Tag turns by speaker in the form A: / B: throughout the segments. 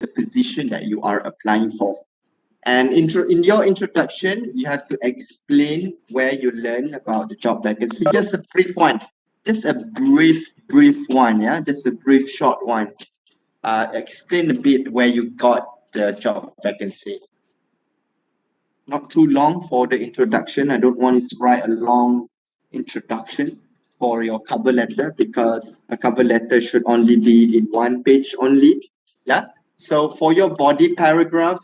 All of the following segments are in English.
A: the position that you are applying for. And in your introduction, you have to explain where you learn about the job vacancy. Just a brief one, just a brief one, yeah, just a brief short one. Explain a bit where you got the job vacancy. Not too long for the introduction. I don't want to write a long introduction for your cover letter because a cover letter should only be in one page only. Yeah. So for your body paragraph,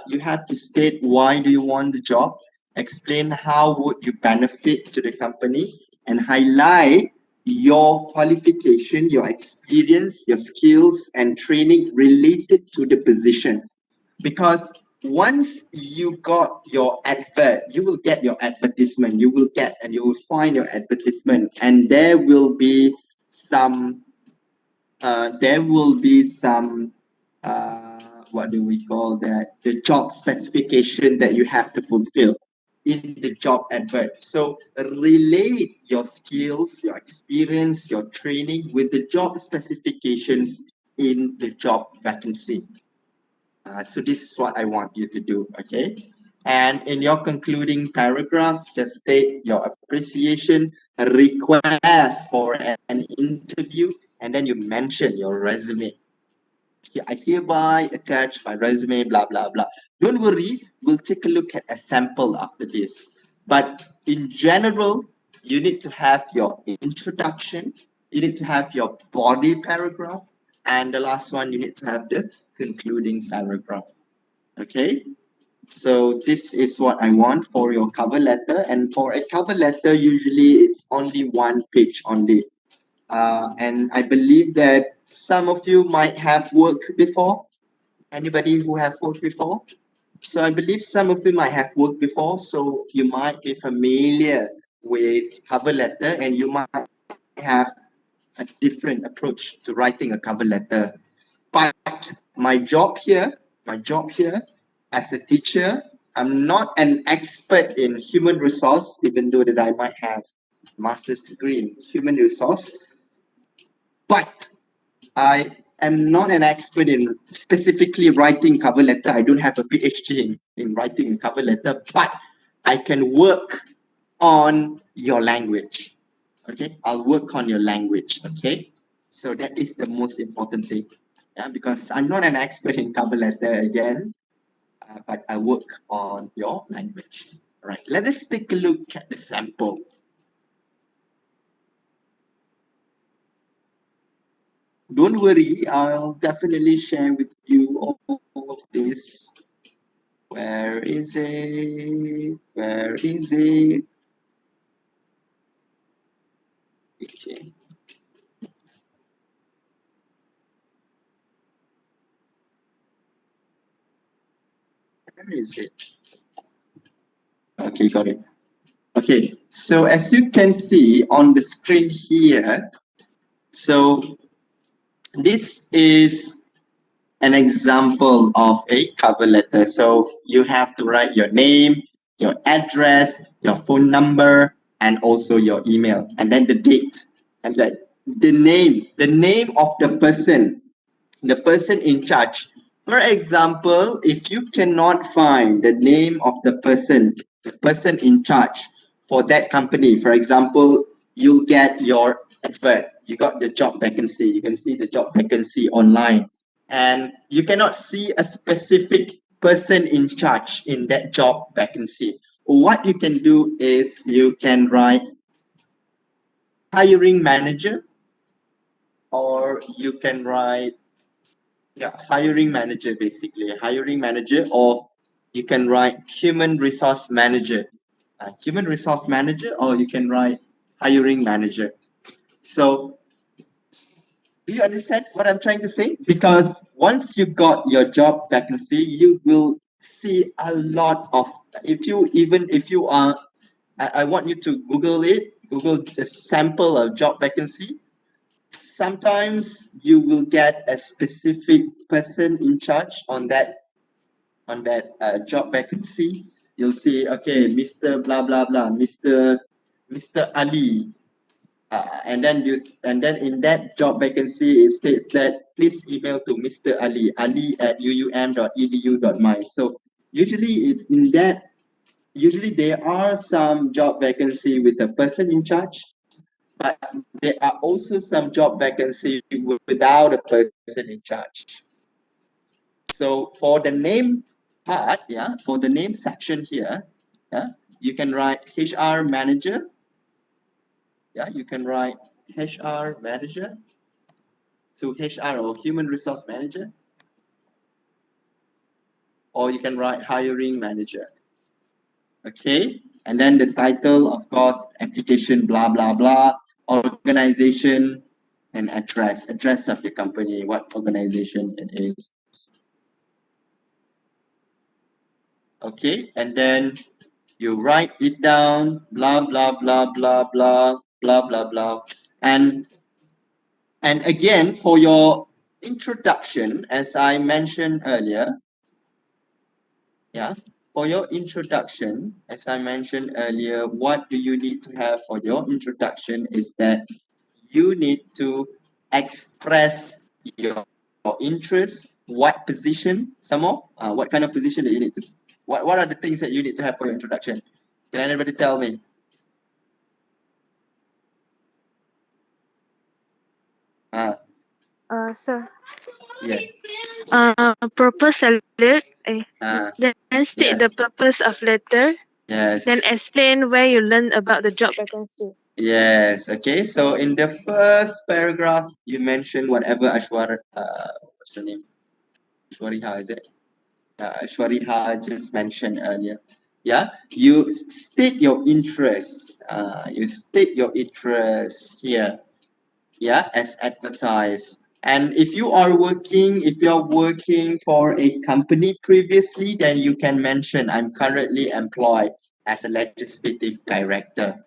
A: you have to state why do you want the job, explain how would you benefit to the company, and highlight your qualification, your experience, your skills, and training related to the position. Because once you got your advert, you will get your advertisement, you will get and you will find your advertisement, and there will be some what do we call that, the job specification that you have to fulfill in the job advert. So relate your skills, your experience, your training with the job specifications in the job vacancy. So this is what I want you to do, okay? And in your concluding paragraph, just state your appreciation, a request for an interview, and then you mention your resume. I hereby attach my resume, blah, blah, blah. Don't worry, we'll take a look at a sample after this. But in general, you need to have your introduction, you need to have your body paragraph, and the last one, you need to have the concluding paragraph. Okay? So this is what I want for your cover letter. And for a cover letter, usually it's only one page only. And I believe that some of you might have worked before. Anybody who have worked before? So I believe some of you might have worked before, so you might be familiar with cover letter and you might have a different approach to writing a cover letter. But my job here as a teacher, I'm not an expert in human resource, even though that I might have master's degree in human resource. But I am not an expert in specifically writing cover letter. I don't have a PhD in writing a cover letter, but I can work on your language. Okay, I'll work on your language. Okay, so that is the most important thing. Yeah, because I'm not an expert in cover letter again, but I work on your language. All right, let us take a look at the sample. Don't worry, I'll definitely share with you all of this. Where is it? Where is it? Okay. Where is it? Okay, got it. Okay, so as you can see on the screen here, so this is an example of a cover letter. So you have to write your name, your address, your phone number, and also your email, and then the date, and the name of the person in charge. For example, if you cannot find the name of the person in charge for that company, for example, you get your advert, you got the job vacancy, you can see the job vacancy online, and you cannot see a specific person in charge in that job vacancy. What you can do is you can write hiring manager, or you can write hiring manager, basically hiring manager, or you can write human resource manager, or you can write hiring manager. So do you understand what I'm trying to say? Because once you got your job vacancy, you will see a lot of, if you are, I want you to Google the sample of job vacancy. Sometimes you will get a specific person in charge on that job vacancy. You'll see, okay, Mr. blah blah blah, Mr. Ali, and then in that job vacancy it states that please email to Mr. Ali at uum.edu.my. So usually there are some job vacancy with a person in charge, but there are also some job vacancy without a person in charge. So for the name part, for the name section here, you can write HR manager. You can write HR manager to HR or human resource manager, or you can write hiring manager. Okay, and then the title, of course, application, blah blah blah, organization, and address of the company, what organization it is. Okay, and then you write it down, blah blah blah blah blah blah blah blah, and again for your introduction, as I mentioned earlier, for your introduction, as I mentioned earlier, what do you need to have for your introduction is that you need to express your interest, what position, some more, what kind of position that you need to, what are the things that you need to have for your introduction? Can anybody tell me?
B: Sir.
A: Yes.
B: Purpose alert. Then state
A: Yes.
B: the purpose of letter.
A: Yes.
B: Then explain where you learned about the job vacancy.
A: Yes. Okay. So in the first paragraph, you mentioned whatever what's her name? Ashwariha, is it? Ashwariha just mentioned earlier. You state your interest. You state your interest here. As advertised. And if you're working for a company previously, then you can mention I'm currently employed as a legislative director.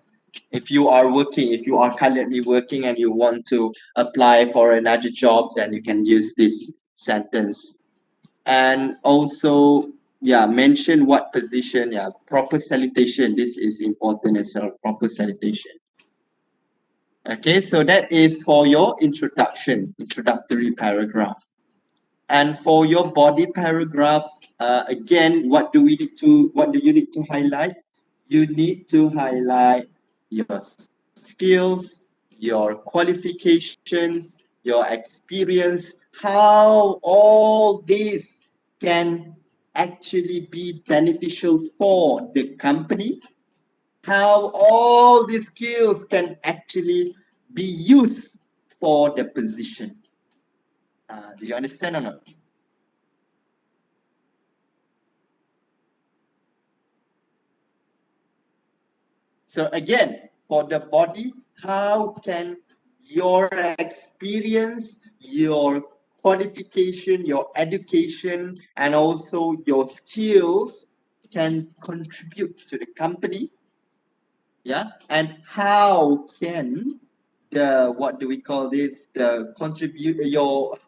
A: If you are currently working and you want to apply for another job, then you can use this sentence. And also, mention what position. Proper salutation, this is important as well, proper salutation. Okay, so that is for your introductory paragraph. And for your body paragraph, again, what do you need to highlight? You need to highlight your skills, your qualifications, your experience, how all this can actually be beneficial for the company, how all these skills can actually be used for the position. Do you understand or not? So again, for the body, how can your experience, your qualification, your education, and also your skills can contribute to the company? And how can the, what do we call this, the contribute your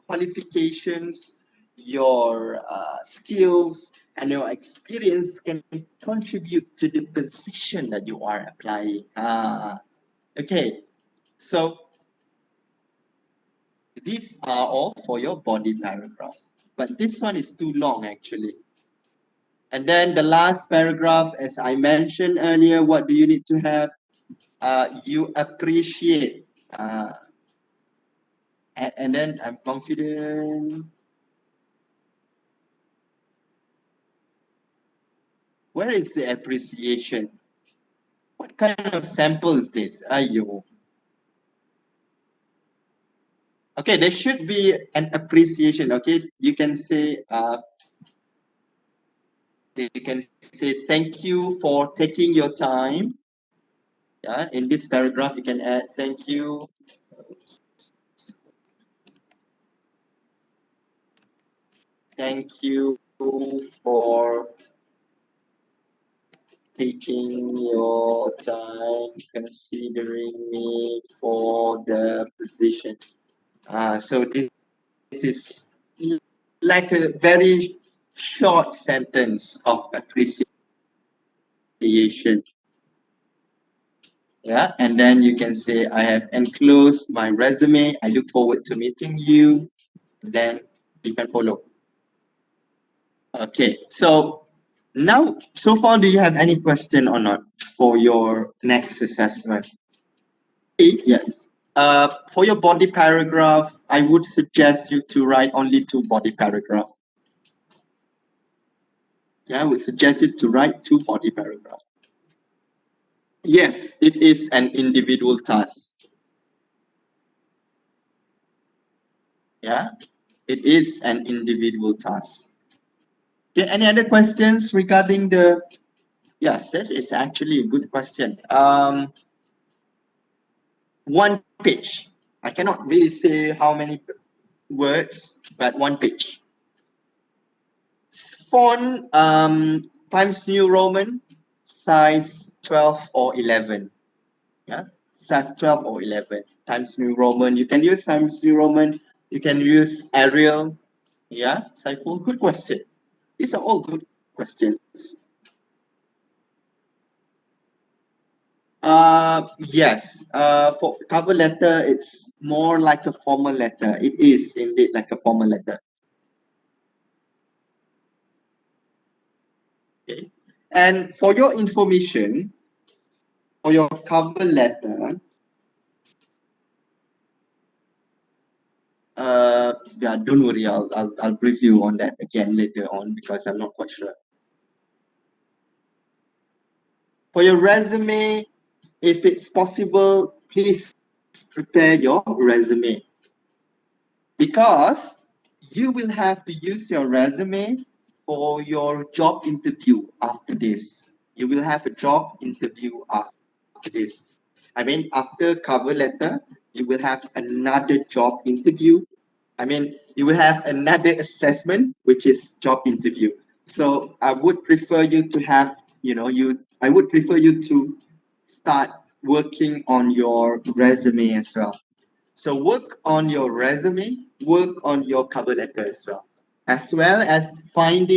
A: qualifications, your skills, and your experience can contribute to the position that you are applying. Okay, so these are all for your body paragraph, but this one is too long actually. And then the last paragraph, as I mentioned earlier, what do you need to have? You appreciate, and then I'm confident. Where is the appreciation? What kind of sample is this? Ayo. Okay, there should be an appreciation. Okay, you can say thank you for taking your time. In this paragraph you can add thank you. Thank you for taking your time considering me for the position. So this is like a very short sentence of appreciation. Yeah, and then you can say, I have enclosed my resume. I look forward to meeting you. Then you can follow. Okay, so now, so far, do you have any question or not for your next assessment? Yes. For your body paragraph, I would suggest you to write only 2 body paragraphs. Yeah, I would suggest you to write 2 body paragraphs. Yes, it is an individual task. Yeah, it is an individual task. Okay, any other questions regarding the? Yes, that is actually a good question. 1 page. I cannot really say how many words, but 1 page. Font Times New Roman, size 12 or 11. Yeah, size 12 or 11. Times New Roman. You can use Times New Roman. You can use Arial. Yeah, Saiful, good question. These are all good questions. Yes. For cover letter, it's more like a formal letter. It is indeed like a formal letter. Okay. And for your information, for your cover letter, yeah, don't worry. I'll brief you on that again later on because I'm not quite sure. For your resume, if it's possible, please prepare your resume because you will have to use your resume for your job interview after this. You will have a job interview after this. I mean, after cover letter, you will have another job interview. I mean, you will have another assessment, which is job interview. So I would prefer you to have, I would prefer you to start working on your resume as well. So work on your resume, work on your cover letter as well as find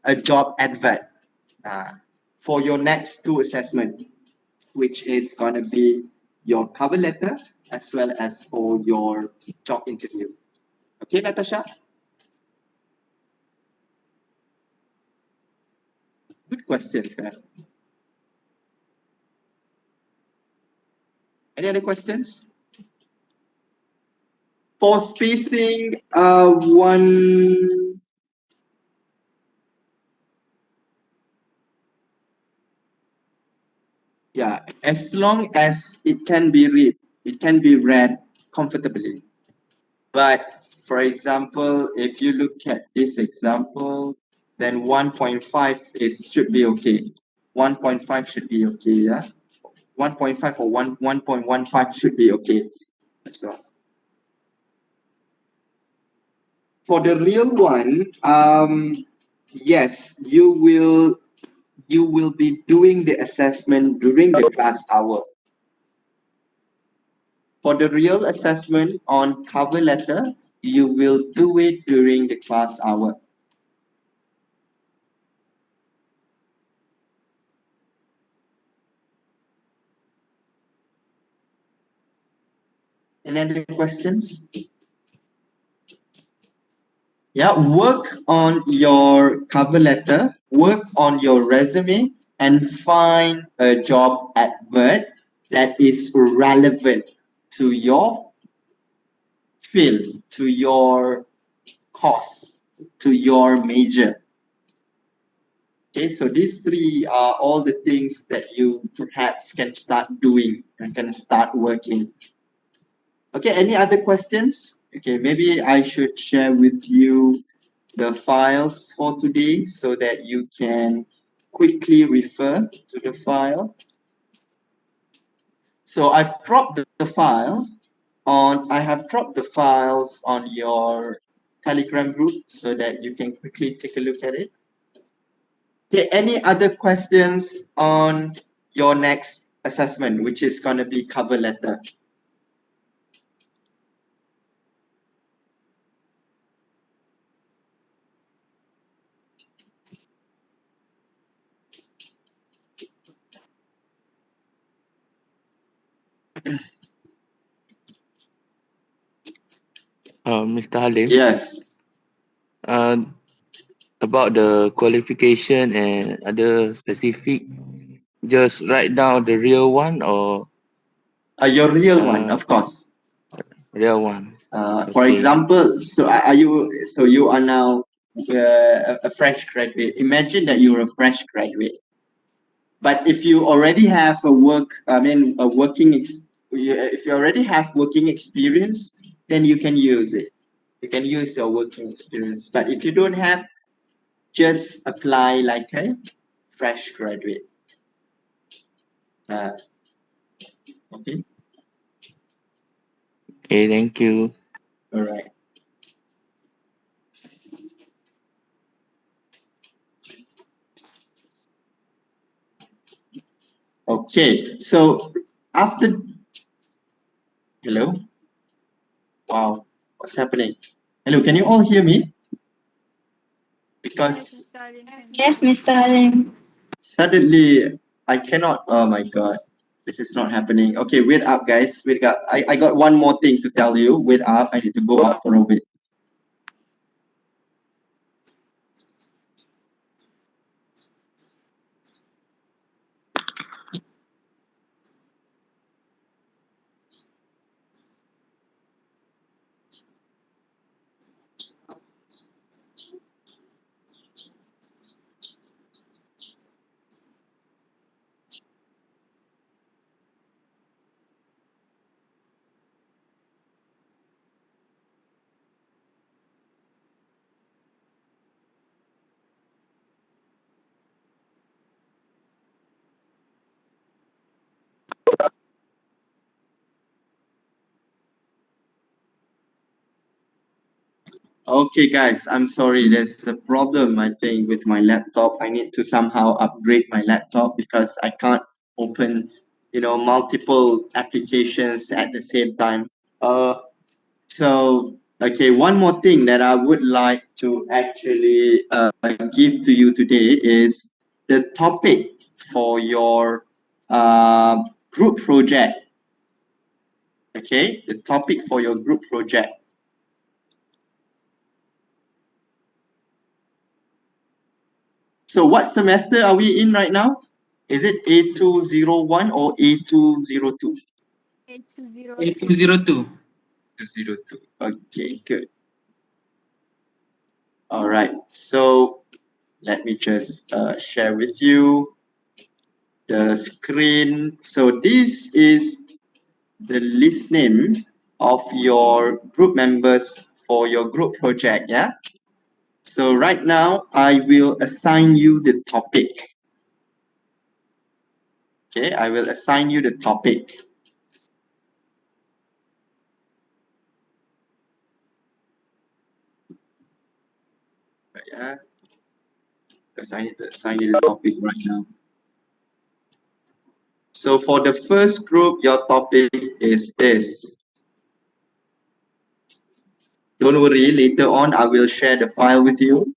A: a job advert uh, for your next 2 assessment, which is gonna be your cover letter as well as for your job interview. Okay, Natasha? Good question, sir. Any other questions? For spacing, one, yeah, as long as it can be read comfortably. But for example, if you look at this example, then 1.5 is should be okay. 1.5 should be okay, yeah. 1.5 or 1.15 should be okay. So for the real one, yes, you will be doing the assessment during the class hour. For the real assessment on cover letter, you will do it during the class hour. Any other questions? Yeah, work on your cover letter, work on your resume, and find a job advert that is relevant to your field, to your course, to your major. Okay, so these 3 are all the things that you perhaps can start doing and can start working. Okay, any other questions? Okay, maybe I should share with you the files for today so that you can quickly refer to the file. So I have dropped the files on your Telegram group so that you can quickly take a look at it. Okay, any other questions on your next assessment, which is going to be cover letter?
C: Mr. Halim,
A: Yes.
C: uh, about the qualification and other specific, just write down the real one or
A: Your real one,
C: uh,
A: of course.
C: real one.
A: For
C: Okay.
A: example, so are you? So you are now a fresh graduate. Imagine that you're a fresh graduate. But if you already have a work, I mean, a working, if you already have working experience, then you can use it. You can use your working experience. But if you don't have, just apply like a fresh graduate. Uh, okay.
C: Okay, thank you.
A: All right. Okay. So after, hello. Wow. What's happening? Hello. Can you all hear me? Because
D: Yes, Mr. Halim.
A: suddenly I cannot. Oh my god, this is not happening. Okay, wait up, guys. Wait up. I got one more thing to tell you. Wait up. I need to go out for a bit. Okay, guys. I'm sorry. There's a problem. I think with my laptop. I need to somehow upgrade my laptop because I can't open, multiple applications at the same time. So, okay, one more thing that I would like to actually give to you today is the topic for your group project. Okay, the topic for your group project. So, what semester are we in right now? Is it A201 or A202?
D: A202.
A: 202. Okay, good. All right. So, let me just share with you the screen. So, this is the list name of your group members for your group project. Yeah. So right now I will assign you the topic. Okay, I will assign you the topic. Yeah, because I need to assign you the topic right now. So for the first group, your topic is this. Don't worry, later on I will share the file with you.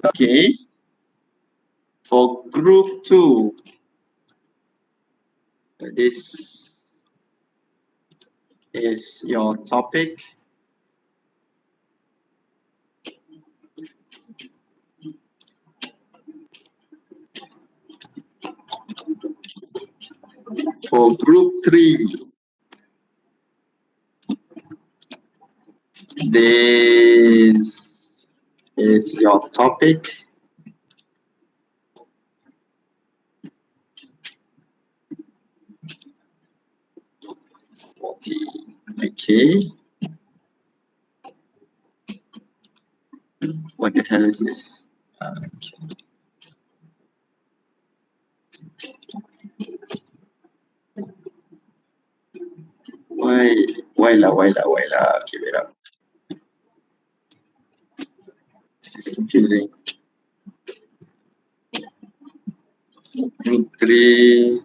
A: Okay. For group 2, this is your topic. For group 3, this is your topic. Okay. What the hell is this? Okay. Why la? Okay, wait up. This is confusing. Group 3.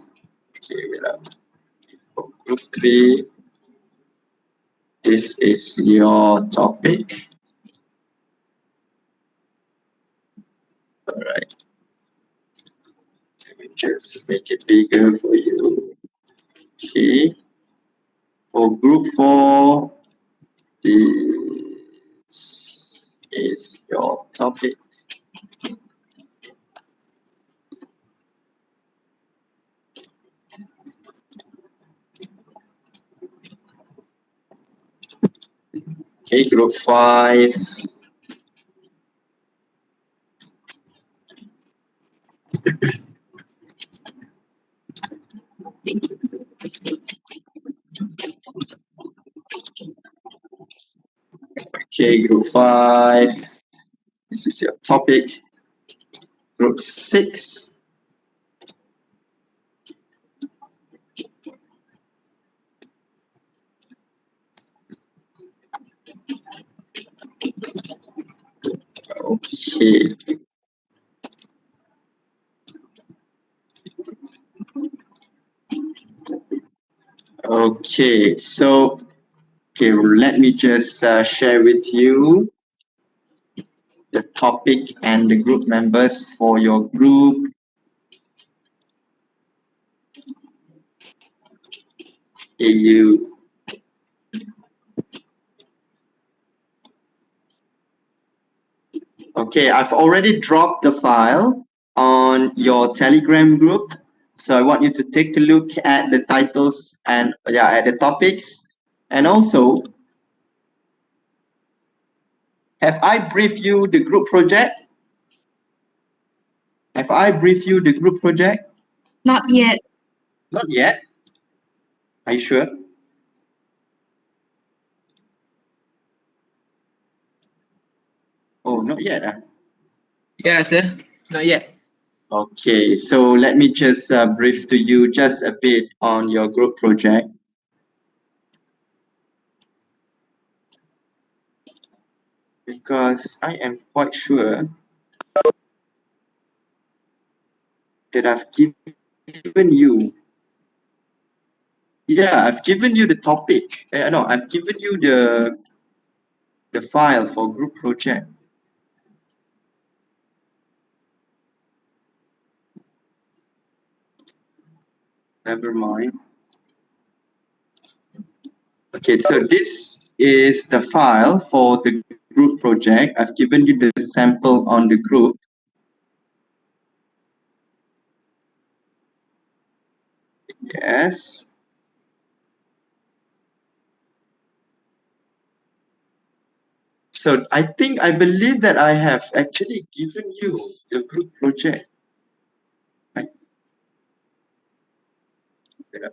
A: Okay, wait up. For group 3, this is your topic. All right. Let me just make it bigger for you. Okay. For group 4, this is your topic. Okay, group 5. Okay, group 5. This is your topic. Group 6. Okay. Okay, so let me just share with you the topic and the group members for your group. You okay? I've already dropped the file on your Telegram group, so I want you to take a look at the titles and at the topics, and also have I briefed you the group project? Have I briefed you the group project?
D: Not yet.
A: Not yet. Are you sure? Oh, not yet.
E: Yeah, sir. Not yet.
A: Okay, so let me just brief to you just a bit on your group project. Because I am quite sure that I've given you, I've given you the topic. No, I've given you the file for group project. Never mind. Okay, so this is the file for the group project. I've given you the sample on the group. Yes. So I believe that I have actually given you the group project. I, yeah,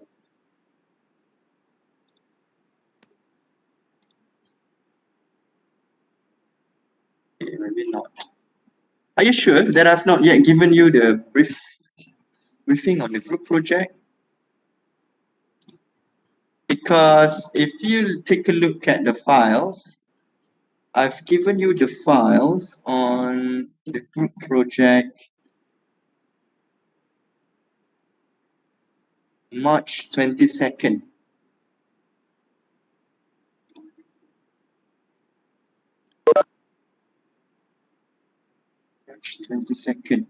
A: okay, maybe not. Are you sure that I've not yet given you the briefing on the group project? Because if you take a look at the files, I've given you the files on the group project March 22nd. March 22nd.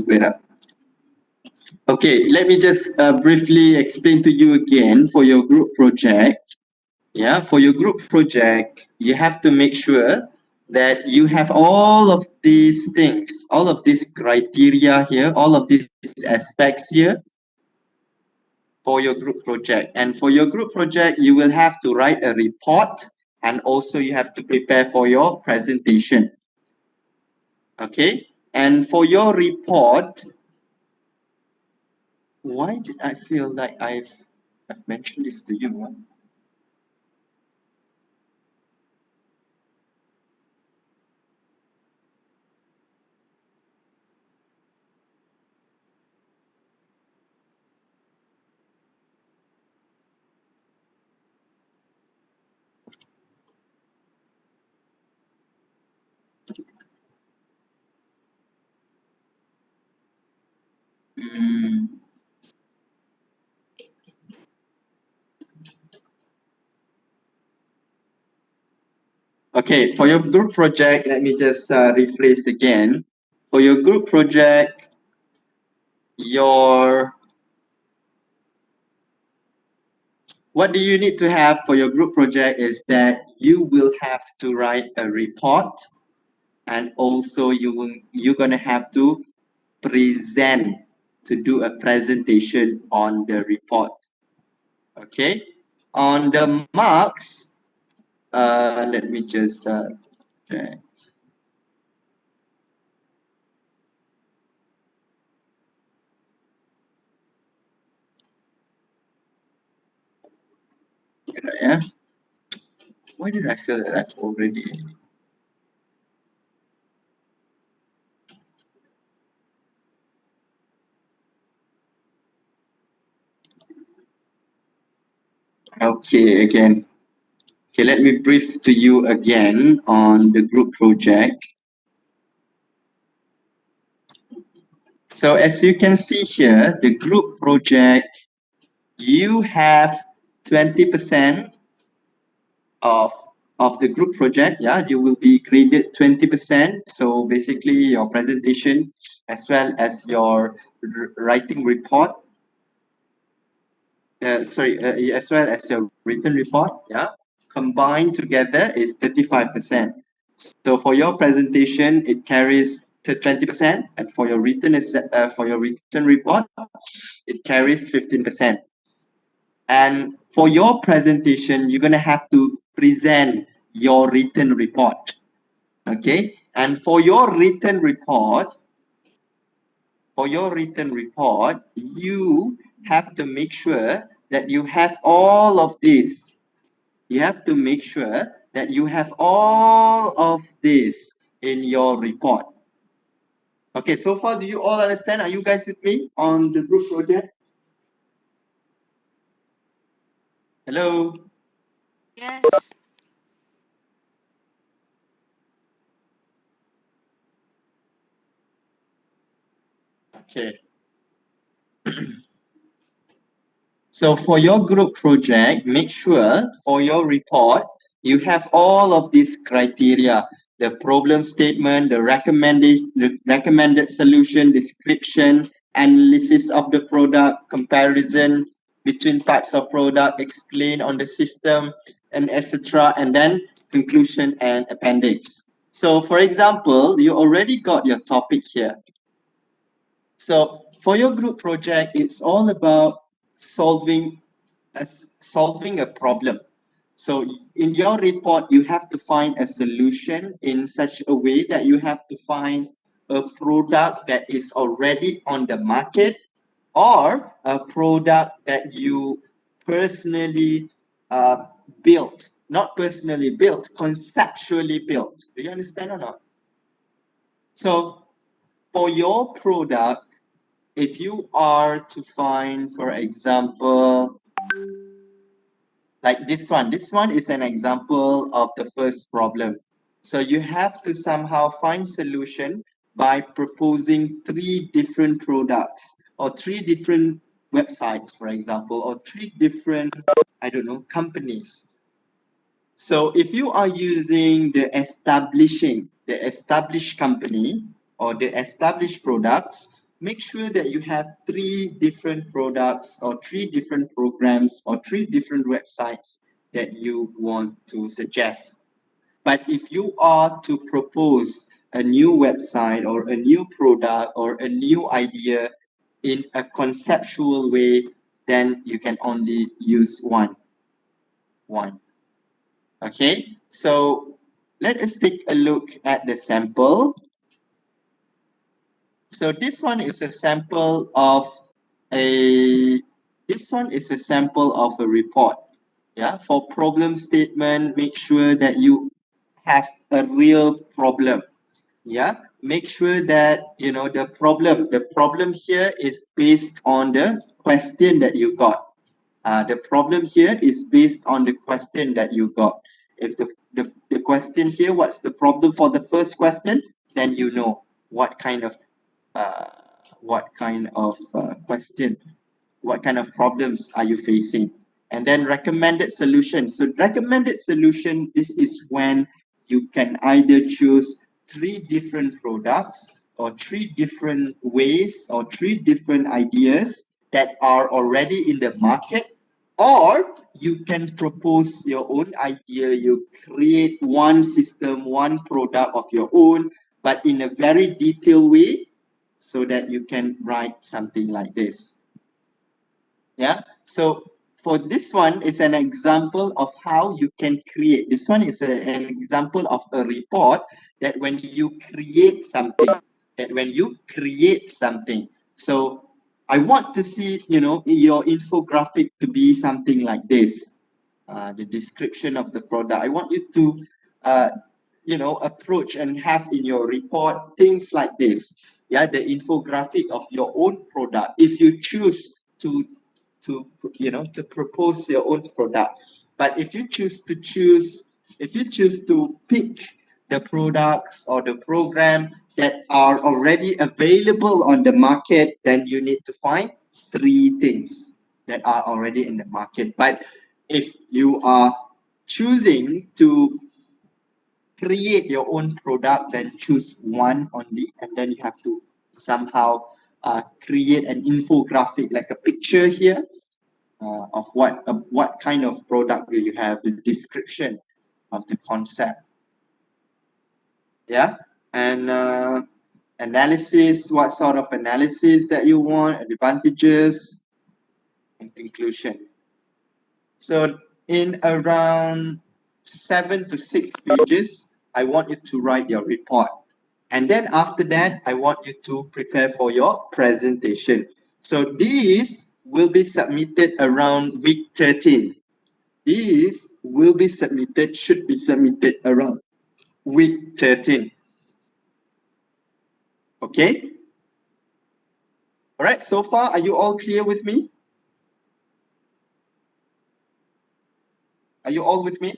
A: Wait up. Okay, let me just briefly explain to you again for your group project. Yeah, for your group project, you have to make sure that you have all of these things, all of these criteria here, all of these aspects here for your group project. And for your group project, you will have to write a report, and also you have to prepare for your presentation. Okay, and for your report, why did I feel like I've mentioned this to you? Huh? Okay, for your group project, let me just rephrase again. For your group project, what do you need to have for your group project is that you will have to write a report, and also you're gonna have to present, to do a presentation on the report. Okay, on the marks, let me just check. Yeah. Why did I feel that I've already? Okay, again. Okay, let me brief to you again on the group project. So as you can see here, the group project, you have 20% of the group project. Yeah, you will be graded 20%. So basically your presentation as well as your writing report, as well as your written report, yeah, combined together is 35%. So for your presentation, it carries to 20%, and for your written report, it carries 15%. And for your presentation, you're gonna have to present your written report. Okay, and for your written report, you have to make sure that you have all of this. You have to make sure that you have all of this in your report. Okay, so far, do you all understand? Are you guys with me on the group project? Hello?
F: Yes.
A: Okay. So for your group project, make sure for your report, you have all of these criteria: the problem statement, the recommended solution, description, analysis of the product, comparison between types of product, explain on the system, and etc. And then conclusion and appendix. So for example, you already got your topic here. So for your group project, it's all about solving a problem. So in your report, you have to find a solution in such a way that you have to find a product that is already on the market, or a product that you personally built, not personally built, conceptually built. Do you understand or not? So for your product, if you are to find, for example, like this one is an example of the first problem. So you have to somehow find solution by proposing 3 different products or 3 different websites, for example, or 3 different, I don't know, companies. So if you are using the established company or the established products, make sure that you have 3 different products or 3 different programs or 3 different websites that you want to suggest. But if you are to propose a new website or a new product or a new idea in a conceptual way, then you can only use one. Okay, so let us take a look at the sample. So this one is a sample of a report. Yeah, for problem statement, make sure that you have a real problem. Yeah, make sure that you know the problem here is based on the question that you got. The problem here is based on the question that you got. If the question here, what's the problem for the first question, then you know what kind of question, what kind of problems are you facing. And then recommended solution. So recommended solution, this is when you can either choose 3 different products or 3 different ways or 3 different ideas that are already in the market, or you can propose your own idea. You create one system, one product of your own, but in a very detailed way, so that you can write something like this. Yeah, so for this one, it's an example of how you can create. This one is an example of a report that when you create something, so I want to see, your infographic to be something like this. The description of the product. I want you to, approach and have in your report things like this. Yeah, the infographic of your own product. If you choose to propose your own product, but if you choose to pick the products or the program that are already available on the market, then you need to find 3 things that are already in the market. But if you are choosing to create your own product, then choose one only, and then you have to somehow create an infographic, like a picture here, of what kind of product do you have, the description of the concept. Yeah, and analysis, what sort of analysis that you want, advantages, and conclusion. So in around 7 to 6 pages, I want you to write your report. And then after that, I want you to prepare for your presentation. So these will be submitted around week 13. These should be submitted around week 13. Okay? All right, so far, are you all clear with me? Are you all with me?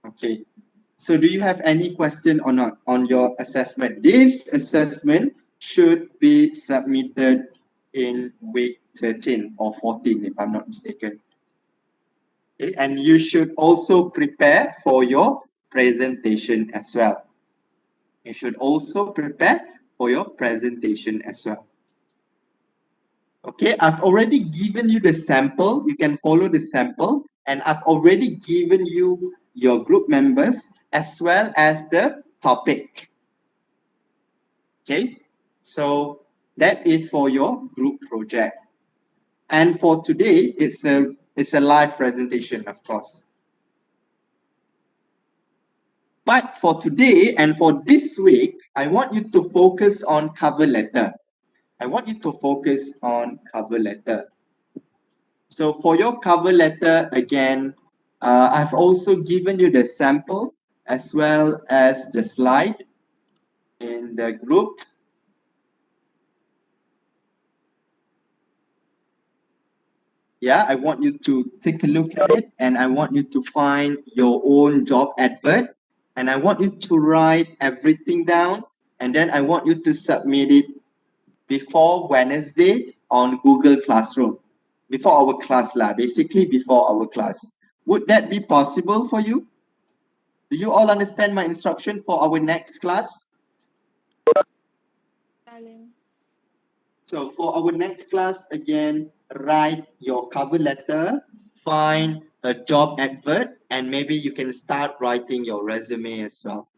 A: Okay. So do you have any question or not on your assessment? This assessment should be submitted in week 13 or 14, if I'm not mistaken. Okay, and you should also prepare for your presentation as well. You should also prepare for your presentation as well. Okay, I've already given you the sample. You can follow the sample, and I've already given you your group members as well as the topic. Okay, so that is for your group project. And for today, it's a live presentation, of course. But for today and for this week, I want you to focus on cover letter. I want you to focus on cover letter. So for your cover letter, again, I've also given you the sample as well as the slide in the group. Yeah, I want you to take a look at it, and I want you to find your own job advert, and I want you to write everything down, and then I want you to submit it before Wednesday on Google Classroom, before our class basically before our class. Would that be possible for you? Do you all understand my instruction for our next class? So for our next class, again, write your cover letter, find a job advert, and maybe you can start writing your resume as well.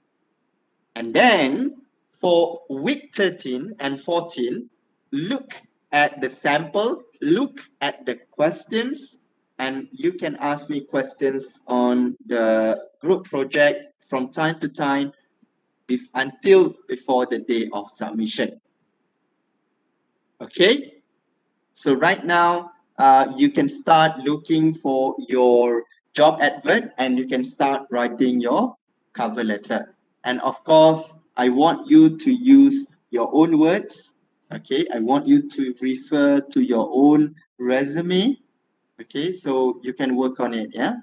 A: And then for week 13 and 14, look at the sample, look at the questions, and you can ask me questions on the group project from time to time until before the day of submission. Okay, so right now you can start looking for your job advert, and you can start writing your cover letter. And of course, I want you to use your own words. Okay, I want you to refer to your own resume. Okay, so you can work on it. Yeah.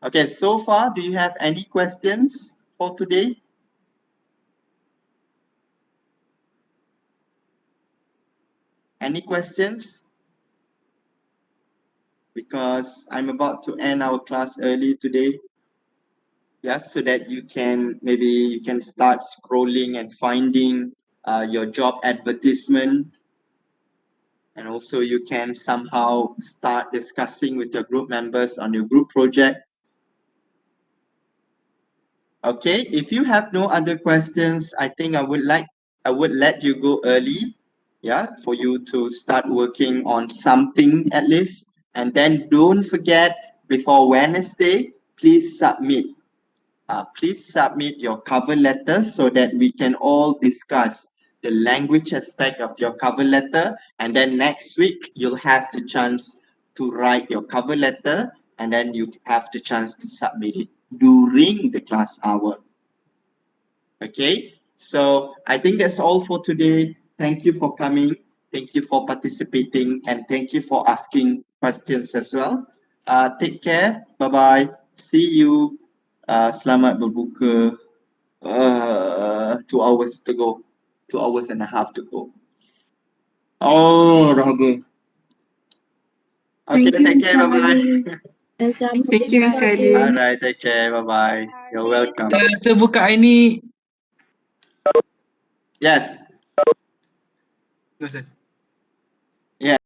A: Okay, so far, do you have any questions for today? Any questions? Because I'm about to end our class early today. Yes, so that maybe you can start scrolling and finding your job advertisement, and also you can somehow start discussing with your group members on your group project. Okay, if you have no other questions, I think I would let you go early, yeah, for you to start working on something at least. And then don't forget, before Wednesday, please submit your cover letter so that we can all discuss the language aspect of your cover letter. And then next week, you'll have the chance to write your cover letter, and then you have the chance to submit it during the class hour. Okay, so I think that's all for today. Thank you for coming. Thank you for participating, and thank you for asking questions as well. Take care. Bye bye. See you. Selamat berbuka. 2 hours to go. 2 hours and a half to go. Oh, dahaga. Okay, take care. Bye bye.
D: Thank you, Mr. Halim.
A: Alright, take care. Bye bye. You're welcome.
E: Saya buka ini.
A: Yes.
E: No, sir.
A: Yeah.